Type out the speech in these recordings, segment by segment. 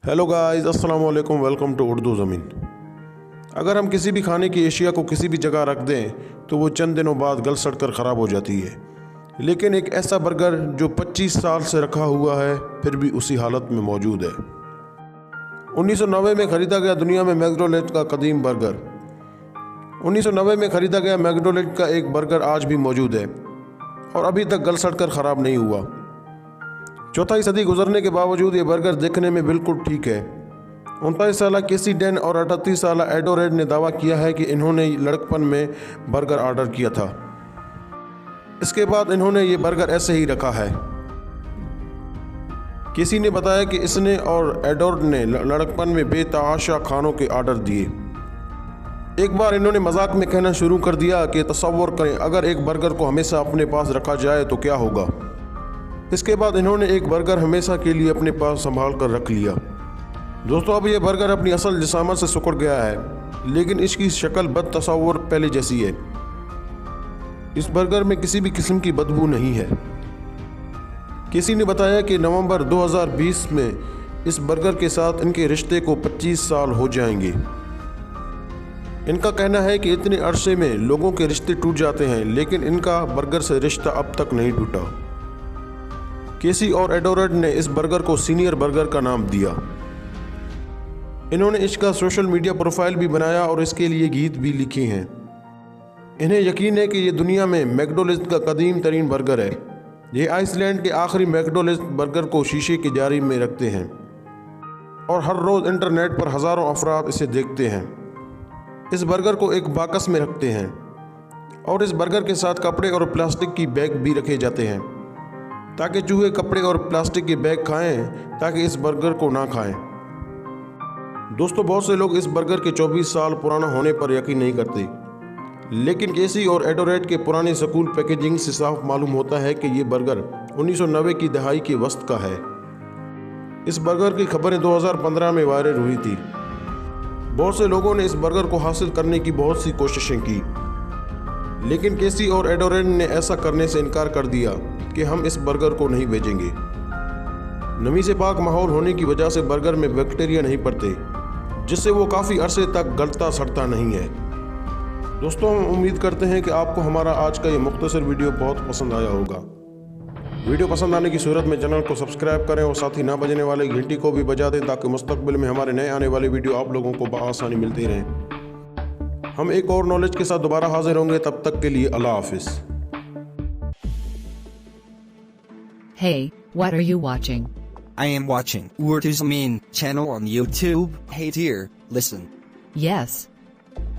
Hello guys, अस्सलाम वालेकुम, welcome to Urdu ज़मीन। अगर हम किसी भी खाने की एशिया को किसी भी जगह रख दें तो वो चंद दिनों बाद गल सड़ कर ख़राब हो जाती है, लेकिन एक ऐसा बर्गर जो 25 साल से रखा हुआ है फिर भी उसी हालत में मौजूद है। 1990 में ख़रीदा गया दुनिया में मैकडोनल्ड्स का कदीम बर्गर। 1990 में ख़रीदा गया मैकडोनल्ड्स का एक बर्गर आज भी मौजूद है और अभी तक गल सड़ कर ख़राब नहीं हुआ। चौथाई सदी गुजरने के बावजूद ये बर्गर देखने में बिल्कुल ठीक है। 39 साल केसी डेन और 38 साल एडोरेड ने दावा किया है कि इन्होंने लड़कपन में बर्गर ऑर्डर किया था। इसके बाद इन्होंने ये बर्गर ऐसे ही रखा है। केसी ने बताया कि इसने और एडोर्ड ने लड़कपन में बेतहाशा खानों के ऑर्डर दिए। एक बार इन्होंने मजाक में कहना शुरू कर दिया कि तसव्वुर करें अगर एक बर्गर को हमेशा अपने पास रखा जाए तो क्या होगा। इसके बाद इन्होंने एक बर्गर हमेशा के लिए अपने पास संभाल कर रख लिया। दोस्तों, अब यह बर्गर अपनी असल जिसामत से सिकुड़ गया है, लेकिन इसकी शक्ल बद तसव्वुर पहले जैसी है। इस बर्गर में किसी भी किस्म की बदबू नहीं है। किसी ने बताया कि नवंबर 2020 में इस बर्गर के साथ इनके रिश्ते को 25 साल हो जाएंगे। इनका कहना है कि इतने अरसे में लोगों के रिश्ते टूट जाते हैं, लेकिन इनका बर्गर से रिश्ता अब तक नहीं टूटा। केसी और एडोरेड ने इस बर्गर को सीनियर बर्गर का नाम दिया। इन्होंने इसका सोशल मीडिया प्रोफाइल भी बनाया और इसके लिए गीत भी लिखे हैं। इन्हें यकीन है कि ये दुनिया में मैकडोनल्ड्स का कदीम तरीन बर्गर है। ये आइसलैंड के आखिरी मैकडोनल्ड्स बर्गर को शीशे की जारी में रखते हैं और हर रोज़ इंटरनेट पर हज़ारों अफराद इसे देखते हैं। इस बर्गर को एक बाकस में रखते हैं और इस बर्गर के साथ कपड़े और प्लास्टिक की बैग भी रखे जाते हैं ताकि चूहे कपड़े और प्लास्टिक के बैग खाएं ताकि इस बर्गर को ना खाएं। दोस्तों, बहुत से लोग इस बर्गर के 24 साल पुराना होने पर यकीन नहीं करते, लेकिन केसी और एडोरेड के पुराने स्कूल पैकेजिंग से साफ मालूम होता है कि ये बर्गर 1990 की दहाई के वस्त का है। इस बर्गर की खबरें 2015 में वायरल हुई थी। बहुत से लोगों ने इस बर्गर को हासिल करने की बहुत सी कोशिशें की, लेकिन केसी और एडोरेड ने ऐसा करने से इनकार कर दिया कि हम इस बर्गर को नहीं भेजेंगे। नमी से पाक माहौल होने की वजह से बर्गर में बैक्टीरिया नहीं पड़ते, जिससे वो काफ़ी अरसे तक गलता सड़ता नहीं है। दोस्तों, हम उम्मीद करते हैं कि आपको हमारा आज का ये मुख्तसर वीडियो बहुत पसंद आया होगा। वीडियो पसंद आने की सूरत में चैनल को सब्सक्राइब करें और साथ ही ना बजने वाले घंटी को भी बजा दें ताकि मुस्तकबिल में हमारे नए आने वाले वीडियो आप लोगों को बआसानी मिलती रहें। हम एक और नॉलेज के साथ दोबारा हाजिर होंगे, तब तक के लिए अल्लाह हाफिज़। Hey, what are you watching? I am watching Urdu Zameen channel on YouTube. Hey dear, listen. Yes.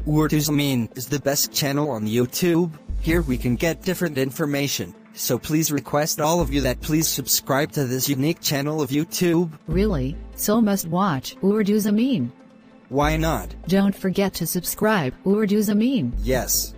Urdu Zameen is the best channel on YouTube. Here we can get different information. So please request all of you that please subscribe to this unique channel of YouTube. Really? So must watch Urdu Zameen. Why not? Don't forget to subscribe Urdu Zameen. Yes.